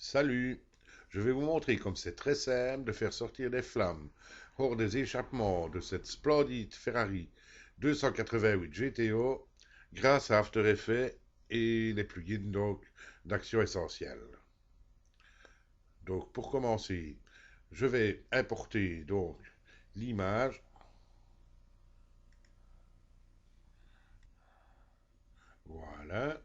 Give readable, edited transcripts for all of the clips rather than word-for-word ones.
Salut! Je vais vous montrer comme c'est très simple de faire sortir des flammes hors des échappements de cette splendide Ferrari 288 GTO grâce à After Effects et les plugins d'action essentielle. Donc pour commencer, je vais importer l'image. Voilà.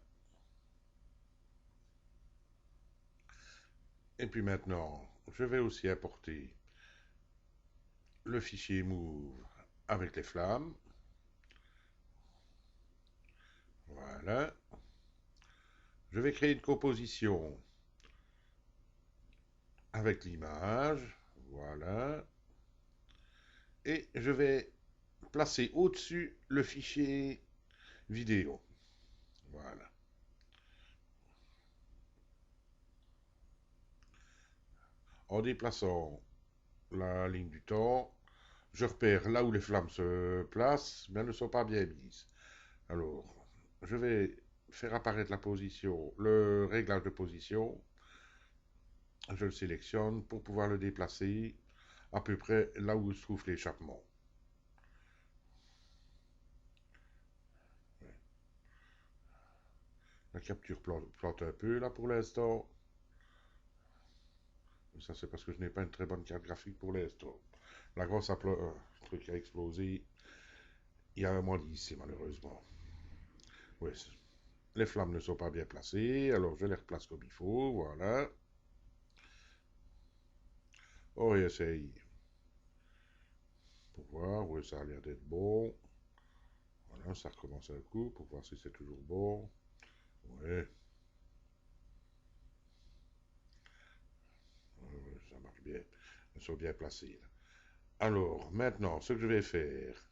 Et puis maintenant, je vais aussi importer le fichier Move avec les flammes. Voilà. Je vais créer une composition avec l'image. Voilà. Et je vais placer au-dessus le fichier vidéo. Voilà. En déplaçant la ligne du temps, je repère là où les flammes se placent, mais elles ne sont pas bien mises. Alors, je vais faire apparaître la position, le réglage de position. Je le sélectionne pour pouvoir le déplacer à peu près là où se trouve l'échappement. La capture plante un peu là pour l'instant. Ça c'est parce que je n'ai pas une très bonne carte graphique pour l'instant. La grosse truc a explosé. Il y a un mois d'ici malheureusement. Oui, les flammes ne sont pas bien placées, alors je les replace comme il faut, voilà. On réessaye pour voir, oui ça a l'air d'être bon. Voilà, ça recommence un coup pour voir si c'est toujours bon. Ouais, ça marche bien. Elles sont bien placées. Alors, maintenant, ce que je vais faire,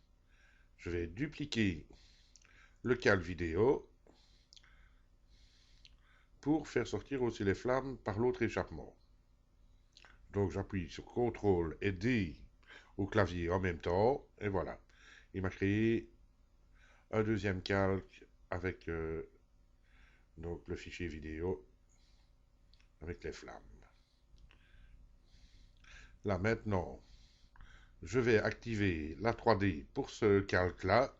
je vais dupliquer le cal vidéo pour faire sortir aussi les flammes par l'autre échappement. Donc j'appuie sur CTRL et D au clavier en même temps, et voilà. Il m'a créé un deuxième calque avec le fichier vidéo avec les flammes. Là maintenant, je vais activer la 3D pour ce calque-là,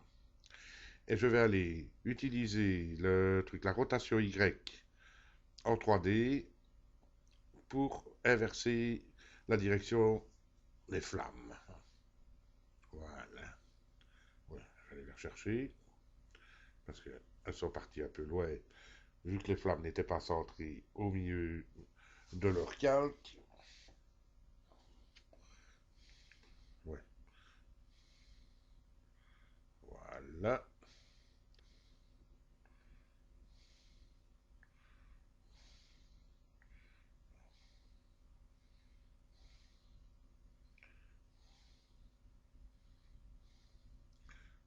et je vais aller utiliser la rotation Y en 3D pour inverser la direction des flammes. Voilà. Ouais, je vais aller les rechercher parce qu'elles sont parties un peu loin vu que les flammes n'étaient pas centrées au milieu de leur calque. Ouais, voilà.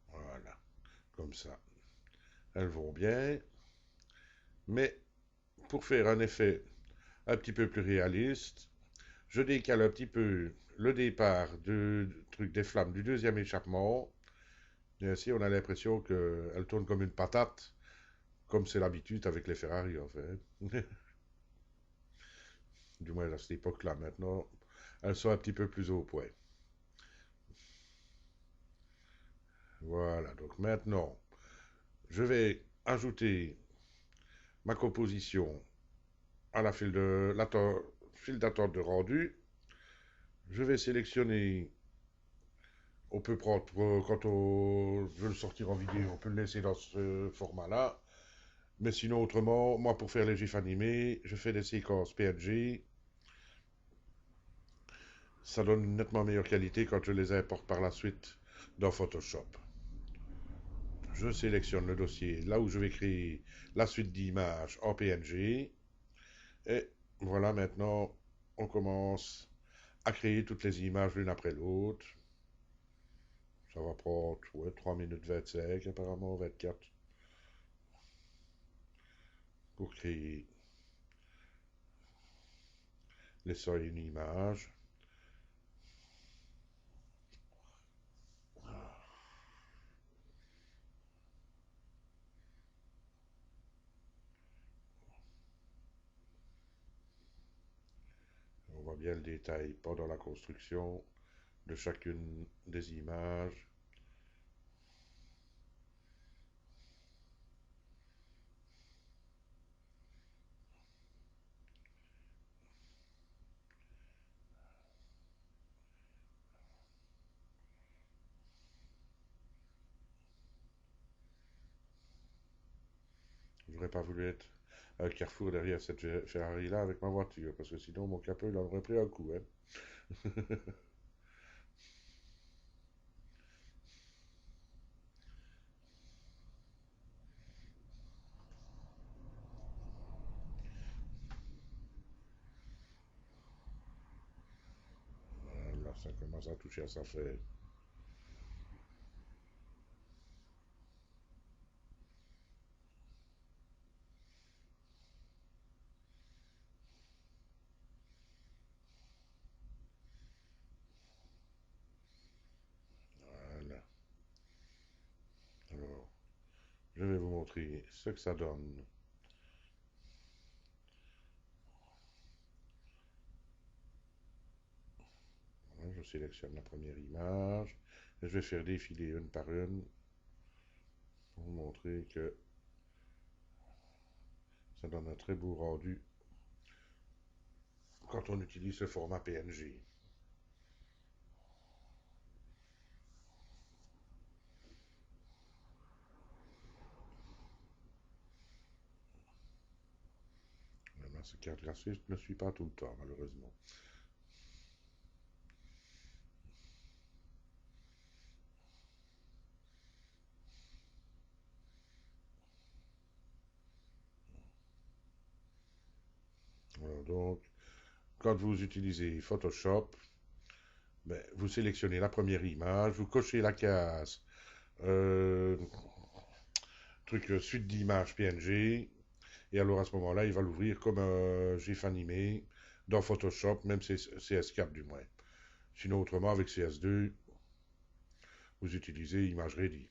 Voilà. Comme ça. Elles vont bien. Mais pour faire un effet un petit peu plus réaliste, je décale un petit peu le départ des flammes du deuxième échappement. Et ainsi, on a l'impression qu'elle tourne comme une patate, comme c'est l'habitude avec les Ferrari, en fait. Du moins à cette époque-là. Maintenant, elles sont un petit peu plus au point. Voilà, donc maintenant, je vais ajouter ma composition à file d'attente de rendu. Je vais sélectionner, on peut prendre, quand on veut le sortir en vidéo, on peut le laisser dans ce format-là. Mais sinon, autrement, moi, pour faire les gifs animés, je fais des séquences PNG. Ça donne une nettement meilleure qualité quand je les importe par la suite dans Photoshop. Je sélectionne le dossier là où je vais créer la suite d'images en PNG. Et voilà, maintenant, on commence à créer toutes les images l'une après l'autre. Ça va prendre 3 minutes 25, apparemment 24, pour créer les seules une image. voit bien le détail pendant la construction de chacune des images. J'aurais pas voulu être à Carrefour derrière cette Ferrari-là avec ma voiture, parce que sinon mon capot il en aurait pris un coup. Hein. Là, ça commence à toucher à sa fête. Voilà. Alors, je vais vous montrer ce que ça donne. Voilà, je sélectionne la première image. Et je vais faire défiler une par une pour vous montrer que ça donne un très beau rendu quand on utilise le format PNG. Ce carte graphique ne suit pas tout le temps, malheureusement. Alors donc, quand vous utilisez Photoshop, ben, vous sélectionnez la première image, vous cochez la case euh, suite d'images PNG, et alors à ce moment-là, il va l'ouvrir comme un GIF animé dans Photoshop, même CS4 du moins. Sinon, autrement, avec CS2, vous utilisez Image Ready.